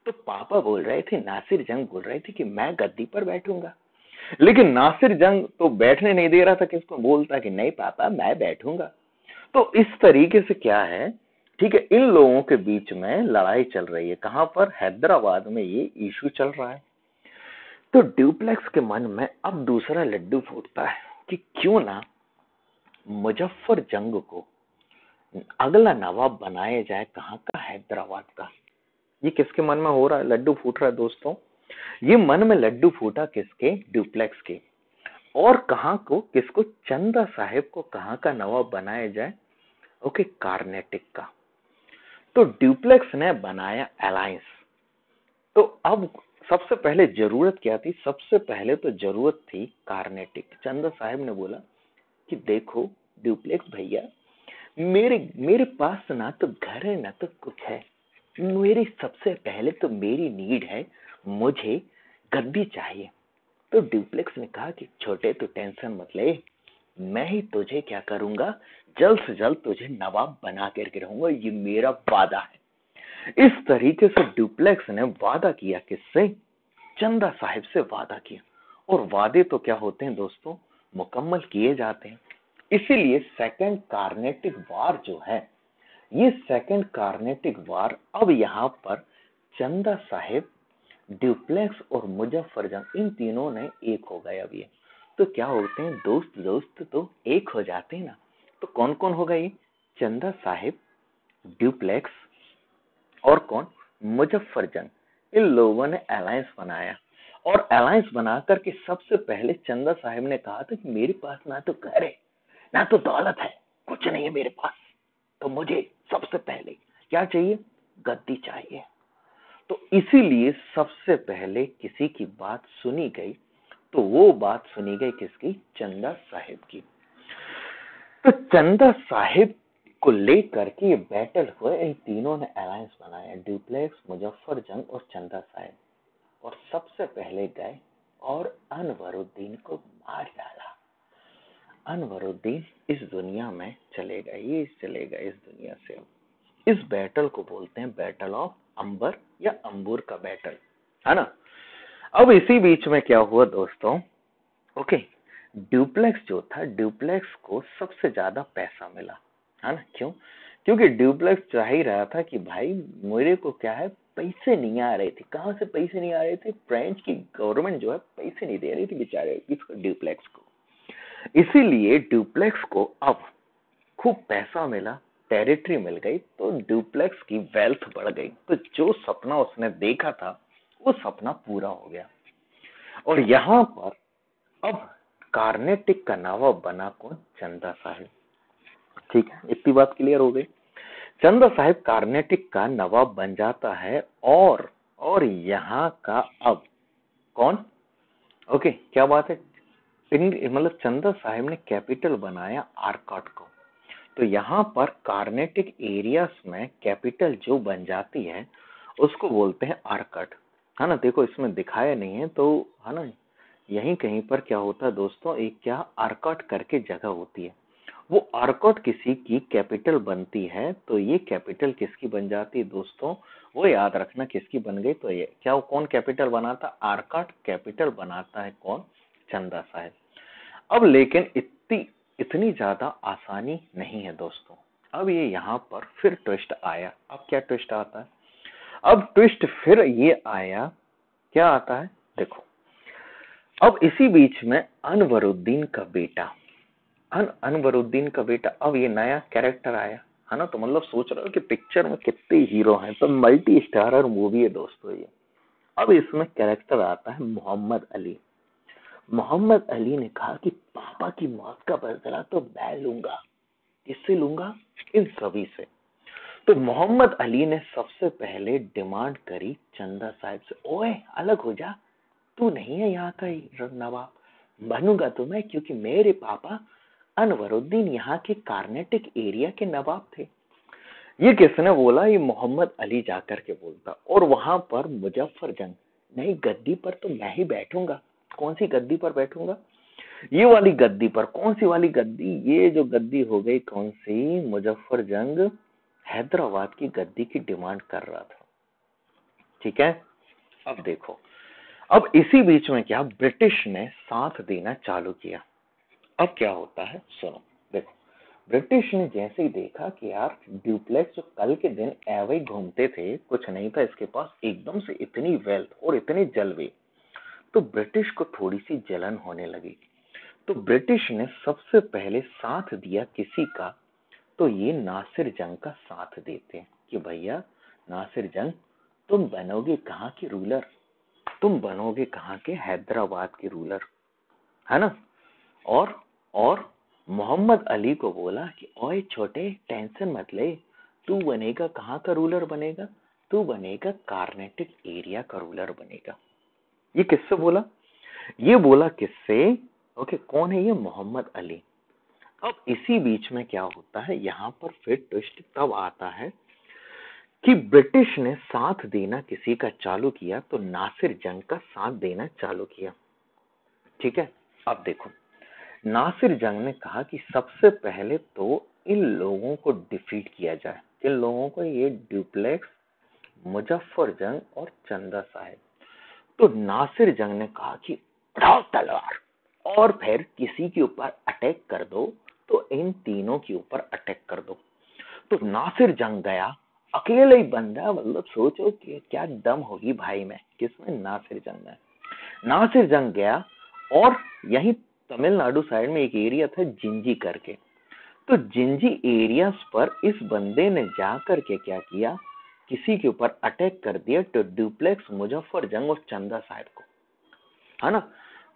तो पापा बोल रहे थे, नासिर जंग बोल रहे थे कि मैं गद्दी पर बैठूंगा, लेकिन नासिर जंग तो बैठने नहीं दे रहा था, किसको, बोलता कि नहीं पापा मैं बैठूंगा। तो इस तरीके से क्या है, ठीक है, इन लोगों के बीच में लड़ाई चल रही है, कहां पर, हैदराबाद में ये इशू चल रहा है। तो ड्यूप्लेक्स के मन में अब दूसरा लड्डू फूटता है कि क्यों ना मुजफ्फर जंग को अगला नवाब बनाया जाए, कहाँ का, हैदराबाद का। ये किसके मन में हो रहा है, लड्डू फूट रहा है दोस्तों, ये मन में लड्डू फूटा किसके, ड्यूप्लेक्स के। और कहाँ को, किसको, चंदा साहिब को कहाँ का नवाब बनाया जाए, ओके, कार्नेटिक का। तो ड्यूप्लेक्स ने बनाया अलायंस। तो अब सबसे पहले जरूरत क्या थी, सबसे पहले तो जरूरत थी कार्नेटिक। चंदा साहिब ने बोला कि देखो ड्यूप्लेक्स भैया, मेरे मेरे पास ना तो घर है ना तो कुछ है, मेरी सबसे पहले तो मेरी नीड है, मुझे गद्दी चाहिए। तो ड्यूप्लेक्स ने कहा कि छोटे तो टेंशन मत ले, मैं ही तुझे क्या करूंगा, जल्द से जल्द तुझे नवाब बना करके रहूंगा, ये मेरा वादा है। इस तरीके से ड्यूप्लेक्स ने वादा किया, किससे, चंदा साहिब से वादा किया। और वादे तो क्या होते हैं दोस्तों, मुकम्मल किए जाते हैं। इसीलिए सेकंड कार्नेटिक वार जो है, ये सेकंड कार्नेटिक वार, अब यहाँ पर चंदा साहिब, ड्यूप्लेक्स और मुजफ्फर जंग, इन तीनों ने एक हो गए। अब ये तो क्या होते हैं, दोस्त दोस्त तो एक हो जाते हैं ना। तो कौन कौन हो गए, चंदा साहिब, ड्यूप्लेक्स और कौन, मुजफ्फर जंग। इन लोगों ने अलायंस बनाया और अलायंस बना करके सबसे पहले चंदा साहब ने कहा था कि मेरे पास ना तो घर है ना तो दौलत है, कुछ नहीं है मेरे पास, तो मुझे सबसे पहले क्या चाहिए, गद्दी चाहिए। तो इसीलिए सबसे पहले किसी की बात सुनी गई, तो वो बात सुनी गई किसकी, चंदा साहिब की। तो चंदा साहिब को लेकर के ये बैटल हुए, इन तीनों ने अलायंस बनाया, ड्यूप्लेक्स, मुजफ्फरजंग और चंदा साहिब, और सबसे पहले गए और अनवरुद्दीन को मार डाला। अनवरुद्दीन इस दुनिया में चले गए, ये चले गए इस दुनिया से। इस बैटल को बोलते हैं बैटल ऑफ अंबर या अंबुर का बैटल, है ना। अब इसी बीच में क्या हुआ दोस्तों, ओके, ड्यूप्लेक्स जो था, ड्यूप्लेक्स को सबसे ज्यादा पैसा मिला, है ना। क्यों, क्योंकि ड्यूप्लेक्स चाह ही रहा था कि भाई मेरे को क्या है, पैसे नहीं आ रहे थे। कहां से पैसे नहीं आ रहे थे, फ्रेंच की गवर्नमेंट जो है पैसे नहीं दे रही थी बेचारे किसको, ड्यूप्लेक्स को। इसीलिए ड्यूप्लेक्स को अब खूब पैसा मिला, टेरिटरी मिल गई, तो ड्यूप्लेक्स की वेल्थ बढ़ गई। तो जो सपना उसने देखा था वो सपना पूरा हो गया। और यहां पर अब कार्नेटिक का नवाब बना कौन, चंदा साहिब। ठीक है, इतनी बात क्लियर हो गई। चंदा साहिब कार्नेटिक का नवाब बन जाता है, और यहाँ का अब कौन, ओके, क्या बात है, मतलब चंदा साहिब ने कैपिटल बनाया आर्कॉट को। तो यहाँ पर कार्नेटिक एरियाज में कैपिटल जो बन जाती है उसको बोलते हैं आर्कट, है ना। देखो इसमें दिखाया नहीं है तो, है ना, यहीं कहीं पर क्या होता है दोस्तों, एक क्या आर्कट करके जगह होती है, वो आर्कट किसी की कैपिटल बनती है। तो ये कैपिटल किसकी बन जाती है दोस्तों, वो याद रखना किसकी बन गई। तो ये क्या, कौन कैपिटल बनाता, आर्कट कैपिटल बनाता है कौन, चंदा साहिब। अब लेकिन इतनी ज्यादा आसानी नहीं है दोस्तों। अब ये यहाँ पर फिर ट्विस्ट आया। अब क्या ट्विस्ट आता है, अब ट्विस्ट फिर ये आया, क्या आता है देखो। अब इसी बीच में अनवरुद्दीन का बेटा, अनवरुद्दीन का बेटा, अब ये नया कैरेक्टर आया, है ना। तो मतलब सोच रहे हो कि पिक्चर में कितने हीरो हैं, तो मल्टी स्टारर मूवी है दोस्तों ये। अब इसमें कैरेक्टर आता है मोहम्मद अली। मोहम्मद अली ने कहा कि पापा की मौत का बदला तो मैं लूंगा। किससे लूंगा, इन सभी से। तो मोहम्मद अली ने सबसे पहले डिमांड करी चंदा साहिब से, ओए अलग हो जा, तू नहीं है यहाँ का नवाब, बनूंगा तो मैं, क्योंकि मेरे पापा अनवरुद्दीन यहाँ के कार्नेटिक एरिया के नवाब थे। ये किसने बोला, ये मोहम्मद अली जाकर के बोलता। और वहां पर मुजफ्फरजंग, नहीं गद्दी पर तो मैं ही बैठूंगा। कौन सी गद्दी पर बैठूंगा, ये वाली गद्दी पर। कौन सी वाली गद्दी, ये जो गद्दी हो गई कौन सी, मुजफ्फरजंग हैदराबाद की गद्दी की डिमांड कर रहा था। ठीक है, अब देखो, अब इसी बीच में क्या, ब्रिटिश ने साथ देना चालू किया। अब क्या होता है सुनो, देखो, ब्रिटिश ने जैसे ही देखा कि यार ड्यूप्लेक्स जो कल के दिन ऐवे ही घूमते थे, कुछ नहीं था इसके पास, एकदम से इतनी वेल्थ और इतने जलवे, तो ब्रिटिश को थोड़ी सी जलन होने लगी। तो ब्रिटिश ने सबसे पहले साथ दिया किसी का, तो ये नासिर जंग का साथ देते हैं कि भैया नासिर जंग, तुम बनोगे कहाँ के रूलर, तुम बनोगे कहाँ के, हैदराबाद के रूलर, है ना। और मोहम्मद अली को बोला कि ओए छोटे, टेंशन मत ले, तू बनेगा कहाँ का रूलर बनेगा, तू बनेगा कार्नेटिक एरिया का रूलर बनेगा। ये किससे बोला, ये बोला किससे, ओके, कौन है ये, मोहम्मद अली। अब इसी बीच में क्या होता है, यहाँ पर फिर ट्विस्ट तब आता है कि ब्रिटिश ने साथ देना किसी का चालू किया, तो नासिर जंग का साथ देना चालू किया। ठीक है, अब देखो, नासिर जंग ने कहा कि सबसे पहले तो इन लोगों को डिफीट किया जाए। इन लोगों को, ये ड्यूप्लेक्स, मुजफ्फरजंग और चंदा साहिब। तो नासिर जंग ने कहा कि उठाओ तलवार और फिर किसी के ऊपर अटैक कर दो, तो इन तीनों के ऊपर अटैक कर दो। तो नासिर जंग गया, अकेले ही बंदा, मतलब सोचो कि क्या दम होगी भाई में, किसमें, नासिर जंग में। नासिर जंग गया, और यही तमिलनाडु साइड में एक एरिया था जिंजी करके, तो जिंजी एरियाज पर इस बंदे ने जाकर के क्या किया, किसी के ऊपर अटैक कर दिया, तो ड्यूप्लेक्स, मुजफ्फरजंग और चंदा साहिब को। है ना।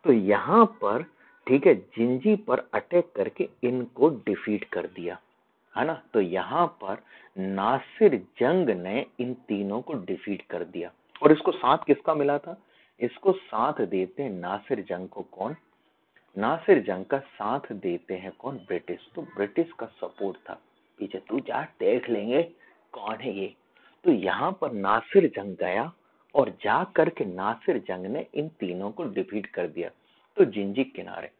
तो यहाँ पर ठीक है जिंजी पर अटैक करके इनको डिफीट कर दिया, है ना। तो यहाँ पर नासिर जंग ने इन तीनों को डिफीट कर दिया। और इसको साथ किसका मिला था? इसको साथ देते हैं नासिर जंग को कौन? नासिर जंग का साथ देते हैं कौन? ब्रिटिश। तो ब्रिटिश का सपोर्ट था पीछे, तू जा देख लेंगे कौन है ये। तो यहाँ पर नासिर जंग गया और जा करके नासिर जंग ने इन तीनों को डिफीट कर दिया। तो जिंजी किनारे,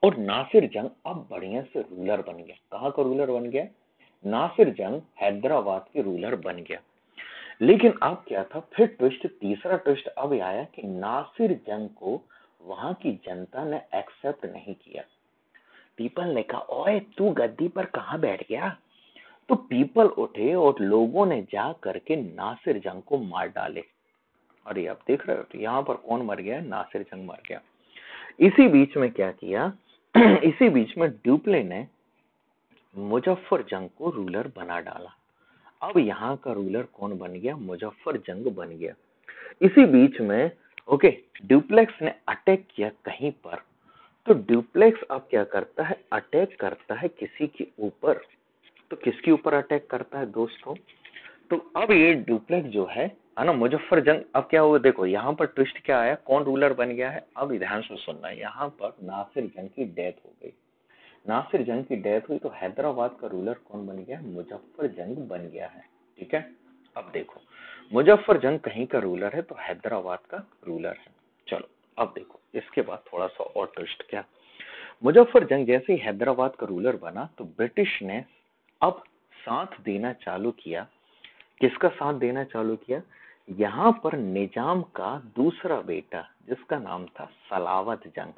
और नासिर जंग अब बढ़िया से रूलर बन गया। कहाँ का रूलर बन गया? नासिर जंग हैदराबाद के रूलर बन गया। लेकिन अब क्या था फिर ट्विस्ट, तीसरा ट्विस्ट अब आया कि नासिर जंग को वहां की जनता ने एक्सेप्ट नहीं किया। पीपल ने कहा ओए तू गद्दी पर कहाँ बैठ गया। तो पीपल उठे और लोगों ने जा करके नासिर जंग को मार डाले। अरे आप देख रहे हो तो यहाँ पर कौन मर गया? नासिर जंग मर गया। इसी बीच में क्या किया इसी बीच में ड्यूप्ले ने मुजफ्फर जंग को रूलर बना डाला। अब यहाँ का रूलर कौन बन गया? मुजफ्फर जंग बन गया। इसी बीच में ओके ड्यूप्लेक्स ने अटैक किया कहीं पर। तो ड्यूप्लेक्स अब क्या करता है? अटैक करता है किसी के ऊपर। तो किसके ऊपर अटैक करता है दोस्तों? तो अब ये ड्यूप्लेक्स जो है ना, मुजफ्फर जंग अब क्या हुआ देखो, यहाँ पर ट्विस्ट क्या आया, कौन रूलर बन गया है? अब ध्यान से सुनना है, यहाँ पर नासिर जंग की डेथ हो गई। नासिर जंग की डेथ हुई तो हैदराबाद का रूलर कौन बन गया? मुजफ्फर जंग बन गया है। ठीक है, अब देखो मुजफ्फर जंग कहीं का रूलर है तो हैदराबाद का रूलर है। चलो अब देखो इसके बाद थोड़ा सा और ट्विस्ट क्या, मुजफ्फर जंग जैसे ही हैदराबाद का रूलर बना तो ब्रिटिश ने अब साथ देना चालू किया। किसका साथ देना चालू किया? यहाँ पर निजाम का दूसरा बेटा जिसका नाम था सलावत जंग,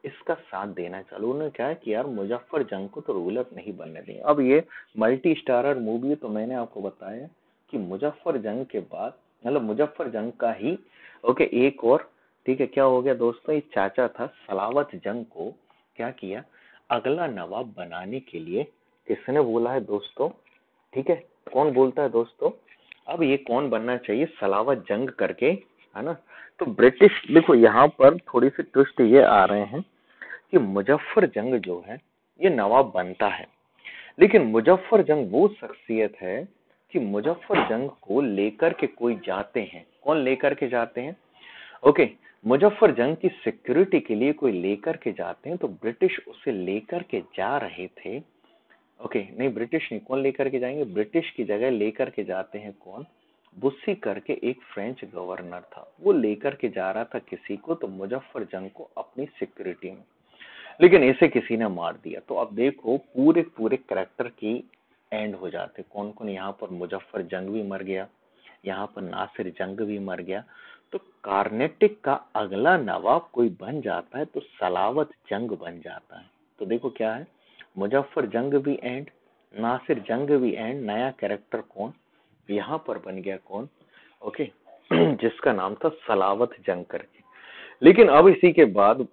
इसका साथ देना चालू। उन्होंने क्या कि यार मुजफ्फर जंग को तो रूलर नहीं बनने देंगे। अब ये मल्टी स्टारर मूवी है तो मैंने आपको बताया कि मुजफ्फर जंग के बाद मतलब मुजफ्फर जंग का ही ओके एक और ठीक है क्या हो गया दोस्तों, ये चाचा था सलावत जंग को क्या किया, अगला नवाब बनाने के लिए किसने बोला है दोस्तों? ठीक है, कौन बोलता है दोस्तों? अब ये कौन बनना चाहिए? सलावत जंग करके, है ना। तो ब्रिटिश देखो यहाँ पर थोड़ी सी ट्विस्ट ये आ रहे हैं कि मुजफ्फर जंग जो है ये नवाब बनता है, लेकिन मुजफ्फर जंग वो शख्सियत है कि मुजफ्फर जंग को लेकर के कोई जाते हैं। कौन लेकर के जाते हैं? ओके, मुजफ्फर जंग की सिक्योरिटी के लिए कोई लेकर के जाते हैं तो ब्रिटिश उसे लेकर के जा रहे थे। ओके नहीं ब्रिटिश नहीं, कौन लेकर के जाएंगे? ब्रिटिश की जगह लेकर के जाते हैं कौन? बुस्सी करके एक फ्रेंच गवर्नर था, वो लेकर के जा रहा था किसी को, तो मुजफ्फर जंग को अपनी सिक्योरिटी में, लेकिन इसे किसी ने मार दिया। तो अब देखो पूरे पूरे करेक्टर की एंड हो जाते। कौन कौन? यहाँ पर मुजफ्फर जंग भी मर गया, यहाँ पर नासिर जंग भी मर गया। तो कार्नेटिक का अगला नवाब कोई बन जाता है तो सलावत जंग बन जाता है। तो देखो क्या है, मुजफ्फर जंग भी एंड, नासिर जंग भी एंड, नया कैरेक्टर कौन यहाँ पर बन गया? कौन? ओके जिसका नाम था सलावत जंग करके। लेकिन अब इसी के बाद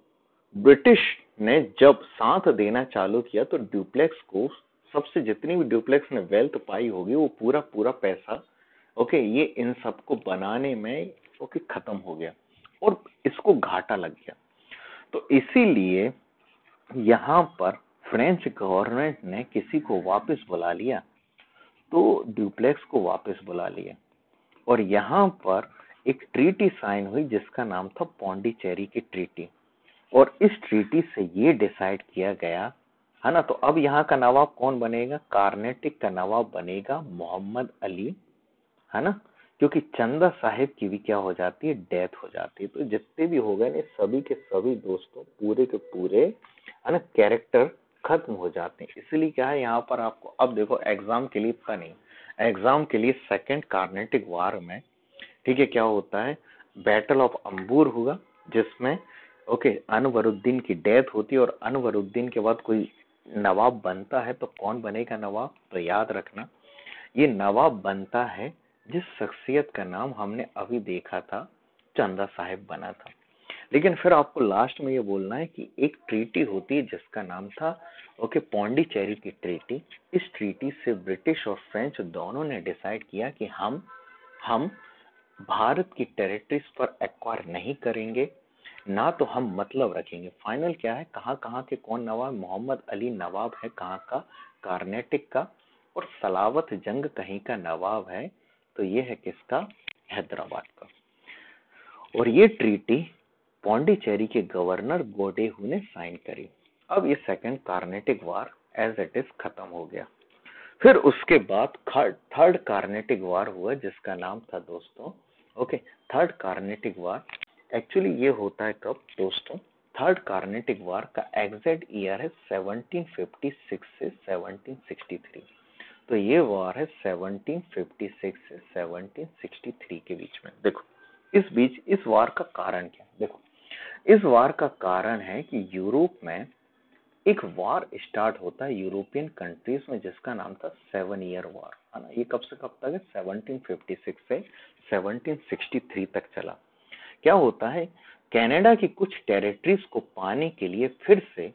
ब्रिटिश ने जब साथ देना चालू किया तो ड्यूप्लेक्स को सबसे जितनी भी ड्यूप्लेक्स ने वेल्थ पाई होगी वो पूरा पूरा पैसा ओके ये इन सबको बनाने में ओके खत्म हो गया और इसको घाटा लग गया। तो इसीलिए यहाँ पर फ्रेंच गवर्नमेंट ने किसी को वापस बुला लिया, तो ड्यूप्लेक्स को वापस बुला लिया और यहाँ पर एक ट्रीटी साइन हुई जिसका नाम था पौंडीचेरी की ट्रीटी। और इस ट्रीटी से ये डिसाइड किया गया, है ना। तो अब यहाँ का नवाब कौन बनेगा? कार्नेटिक का नवाब बनेगा मोहम्मद अली, है ना, क्योंकि चंदा साहिब की भी क्या हो जाती है? डेथ हो जाती है। तो जितने भी हो गए ना सभी के सभी दोस्तों पूरे के पूरे है ना कैरेक्टर खत्म हो जाते हैं। इसलिए क्या है यहाँ पर आपको अब देखो एग्जाम के लिए इतना नहीं, एग्जाम के लिए सेकेंड कार्नेटिक वार में ठीक है क्या होता है, बैटल ऑफ अंबूर हुआ जिसमें ओके अनवरुद्दीन की डेथ होती है और अनवरुद्दीन के बाद कोई नवाब बनता है। तो कौन बनेगा नवाब? तो याद रखना ये नवाब बनता है जिस शख्सियत का नाम हमने अभी देखा था, चंदा साहिब बना था। लेकिन फिर आपको लास्ट में ये बोलना है कि एक ट्रीटी होती है जिसका नाम था ओके पौंडीचेरी की ट्रीटी। इस ट्रीटी से ब्रिटिश और फ्रेंच दोनों ने डिसाइड किया कि हम भारत की टेरिटरीज पर एक्वायर नहीं करेंगे, ना तो हम मतलब रखेंगे। फाइनल क्या है, कहाँ कहाँ के कौन नवाब, मोहम्मद अली नवाब है कहाँ का, कार्नेटिक का, और सलावत जंग कहीं का नवाब है, तो ये है किसका, हैदराबाद का। और ये ट्रीटी पौंडीचेरी के गवर्नर गोडेहू ने साइन करी। अब ये second Carnatic war as it is खत्म हो गया। फिर उसके बाद थर्ड कार्नेटिक वार हुआ, जिसका नाम था दोस्तों, ओके, थर्ड कार्नेटिक वार। एक्चुअली ये होता है कब दोस्तों, थर्ड कार्नेटिक वार का एग्जैक्ट ईयर है 1756 से 1763। तो ये वार है 1756 से 1763 के बीच में। देखो इस बीच इस वार का कारण क्या है, देखो इस वार का कारण है कि यूरोप में एक वार स्टार्ट होता है यूरोपियन कंट्रीज में, जिसका नाम था 7 ईयर वार, है ना। ये कब से कब तक है, 1756 से 1763 तक चला। क्या होता है, कनाडा की कुछ टेरिटरीज को पाने के लिए फिर से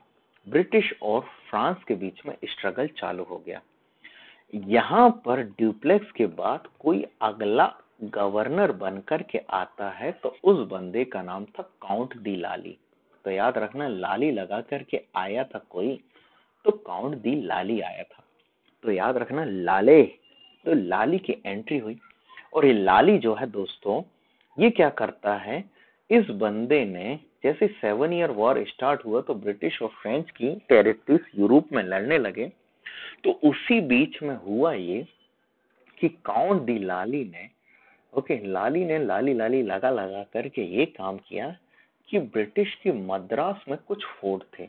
ब्रिटिश और फ्रांस के बीच में स्ट्रगल चालू हो गया। यहाँ पर ड्यूप्लेक्स के बाद कोई अगला गवर्नर बनकर के आता है, तो उस बंदे का नाम था काउंट दी लाली। तो याद रखना, लाली लगा करके आया था कोई, तो काउंट दी लाली आया था। तो याद रखना लाले, तो लाली की एंट्री हुई। और ये लाली जो है दोस्तों, ये क्या करता है, इस बंदे ने जैसे 7 ईयर वॉर स्टार्ट हुआ तो ब्रिटिश और फ्रेंच की टेरिटरीज यूरोप में लड़ने लगे। तो उसी बीच में हुआ ये कि काउंट दी लाली ने, ओके, लाली ने लाली लाली लगा लगा करके ये काम किया कि ब्रिटिश की मद्रास में कुछ फोर्ट थे,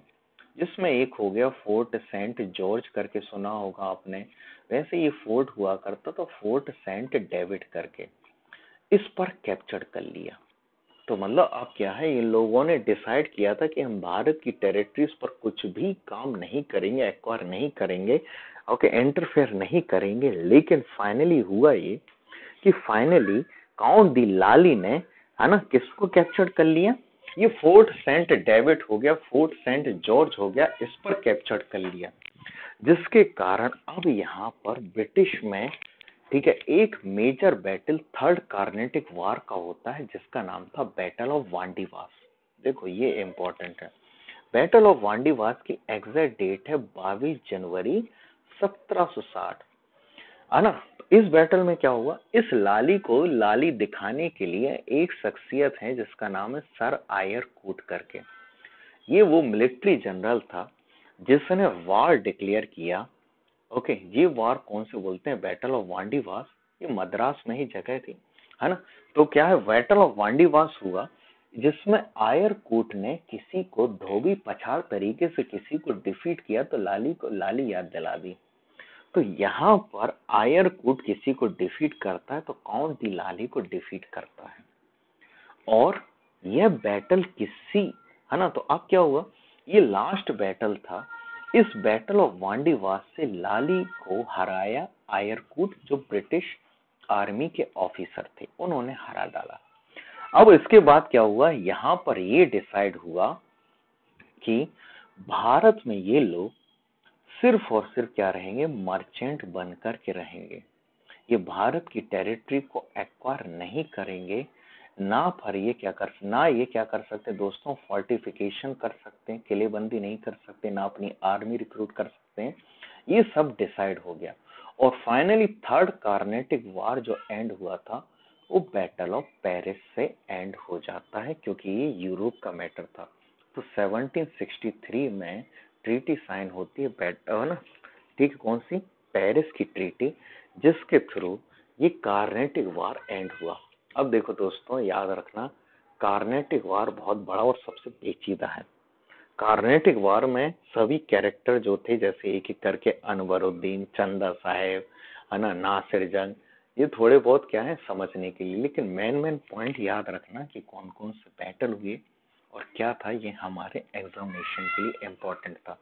जिसमें एक हो गया फोर्ट सेंट जॉर्ज करके, सुना होगा आपने। वैसे ये फोर्ट हुआ करता तो फोर्ट सेंट डेविड करके, इस पर कैप्चर कर लिया। तो मतलब अब क्या है, इन लोगों ने डिसाइड किया था कि हम भारत की टेरिटरीज पर कुछ भी काम नहीं करेंगे, एक्वायर नहीं करेंगे, ओके, इंटरफेयर नहीं करेंगे। लेकिन फाइनली हुआ ये कि फाइनली काउंट दी लाली ने, है ना, किसको कैप्चर कर लिया, ये फोर्ट सेंट डेविड हो गया, फोर्ट सेंट जॉर्ज हो गया, इस पर कैप्चर कर लिया। जिसके कारण अब यहाँ पर ब्रिटिश में, ठीक है, एक मेजर बैटल थर्ड कार्नेटिक वार का होता है, जिसका नाम था बैटल ऑफ वांडीवास। देखो ये इंपॉर्टेंट है। बैटल ऑफ वांडीवास की एग्जैक्ट डेट है 22 जनवरी 1760, है ना। तो इस बैटल में क्या हुआ, इस लाली को लाली दिखाने के लिए एक शख्सियत है जिसका नाम है सर आयर कूट करके। ये वो मिलिट्री जनरल था जिसने वार डिक्लेयर किया। ओके, ये वार कौन से बोलते हैं, बैटल ऑफ वांडीवास। ये मद्रास में ही जगह थी, है ना। तो क्या है, बैटल ऑफ वांडीवास हुआ, जिसमें आयर कूट ने किसी को धोबी पछाड़ तरीके से किसी को डिफीट किया, तो लाली को लाली याद दिला दी। तो यहाँ पर आयर कूट किसी को डिफीट करता है, तो काउंट दी लाली को डिफीट करता है। और यह बैटल किसी, है ना, तो अब क्या हुआ, ये लास्ट बैटल था। इस बैटल ऑफ वांडीवास से लाली को हराया आयरकूट, जो ब्रिटिश आर्मी के ऑफिसर थे, उन्होंने हरा डाला। अब इसके बाद क्या हुआ, यहाँ पर ये डिसाइड हुआ कि भारत में ये लोग सिर्फ और सिर्फ क्या रहेंगे, मर्चेंट बनकर के रहेंगे। ये भारत की टेरिटरी को एक्वायर नहीं करेंगे। ना पर ये क्या कर, ना ये क्या कर सकते दोस्तों, फोर्टिफिकेशन कर सकते हैं, किलेबंदी नहीं कर सकते, ना अपनी आर्मी रिक्रूट कर सकते हैं। ये सब डिसाइड हो गया। और फाइनली थर्ड कार्नेटिक वार जो एंड हुआ था, वो बैटल ऑफ पेरिस से एंड हो जाता है, क्योंकि ये यूरोप का मैटर था। तो 1763 में ट्रीटी साइन होती है, ना, ठीक है, कौन सी, पेरिस की ट्रीटी, जिसके थ्रू ये कार्नेटिक वार एंड हुआ। अब देखो दोस्तों, याद रखना, कार्नेटिक वार बहुत बड़ा और सबसे पेचीदा है। कार्नेटिक वार में सभी कैरेक्टर जो थे, जैसे एक एक करके अनवरुद्दीन, चंदा साहेब, है ना, नासिर जंग, ये थोड़े बहुत क्या है समझने के लिए, लेकिन मेन मेन पॉइंट याद रखना कि कौन कौन से बैटल हुए और क्या था, ये हमारे एग्जामिनेशन के लिए इम्पोर्टेंट था।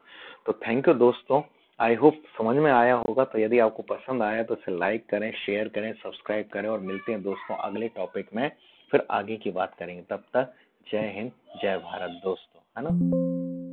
तो थैंक यू दोस्तों, आई होप समझ में आया होगा। तो यदि आपको पसंद आया तो इसे लाइक करें, शेयर करें, सब्सक्राइब करें, और मिलते हैं दोस्तों अगले टॉपिक में, फिर आगे की बात करेंगे। तब तक जय हिंद, जय भारत दोस्तों, है ना।